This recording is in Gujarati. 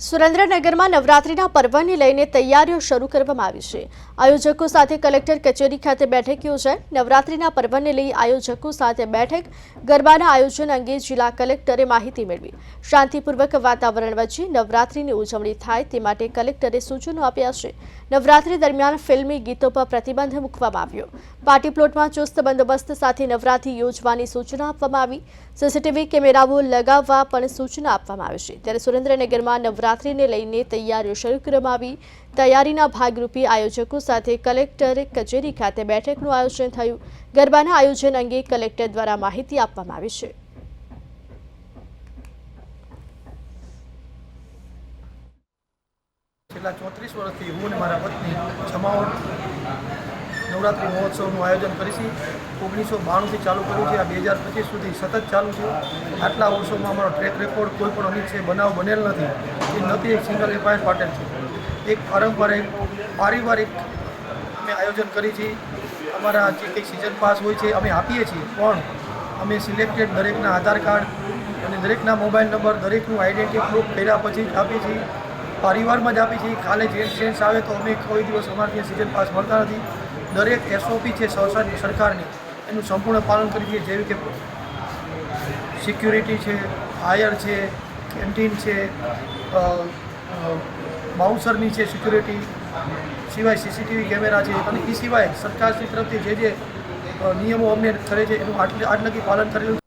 સુરેન્દ્રનગરમાં નવરાત્રિના પર્વને લઈને તૈયારીઓ શરૂ કરવામાં આવી છે। આયોજકો સાથે કલેક્ટર કચેરી ખાતે બેઠક યોજાઈ। નવરાત્રિના પર્વને લઈ આયોજકો સાથે બેઠક, ગરબાના આયોજન અંગે જિલ્લા કલેક્ટરે માહિતી મેળવી। શાંતિપૂર્વક વાતાવરણ વચ્ચે નવરાત્રિની ઉજવણી થાય તે માટે કલેક્ટરે સૂચનો આપ્યા છે। નવરાત્રિ દરમિયાન ફિલ્મી ગીતો પર પ્રતિબંધ મૂકવામાં આવ્યો। પાર્ટી પ્લોટમાં ચુસ્ત બંદોબસ્ત સાથે નવરાત્રિ યોજવાની સૂચના આપવામાં આવી। સીસીટીવી કેમેરાઓ લગાવવા પણ સૂચના આપવામાં આવી છે। ત્યારે સુરેન્દ્રનગરમાં નવરાત્રિને લઈને તૈયારીઓ શરૂ કરવામાં આવી। તૈયારીના ભાગરૂપે આયોજકો સાથે કલેક્ટર કચેરી ખાતે બેઠકનું આયોજન થયું। ગરબાના આયોજન અંગે કલેક્ટર દ્વારા માહિતી આપવામાં આવી છે। છેલ્લા 34 વર્ષથી હું અને મારા પત્ની જમાવટ નવરાત્રિ મહોત્સવનું આયોજન કરીશી। 1992થી ચાલુ કર્યું છે, આ 2025 સુધી સતત ચાલુ છે। આટલા વર્ષોમાં અમારો ટ્રેક રેકોર્ડ કોઈ પણ અનિચ્છનીય બનાવ બનેલ નથી। એ નથી એક સિંગલ એફઆઈઆર ફાટેલ છે। એક પારિવારિક અમે આયોજન કરી છીએ। અમારા જે કંઈ સિઝન પાસ હોય છે અમે આપીએ છીએ, પણ અમે સિલેક્ટેડ દરેકના આધાર કાર્ડ અને દરેકના મોબાઈલ નંબર, દરેકનું આઈડેન્ટિટી પ્રૂફ કર્યા પછી જ આપીએ છીએ। પરિવારમાં જ આપીએ છીએ। કાલે જેન્ટ્સ આવે તો અમે કોઈ દિવસ અમારાથી સિઝન પાસ મળતા નથી। દરેક એસઓપી છે સરકારની, એનું સંપૂર્ણ પાલન કરીએ છીએ। જેવી કે સિક્યુરિટી છે, હાયર છે, કેન્ટીન છે, બાઉન્સરની છે સિક્યુરિટી, સિવાય સીસીટીવી કેમેરા છે, અને એ સિવાય સરકારશ્રી તરફથી જે નિયમો અમને કરે છે એનું આટલકી પાલન કરેલું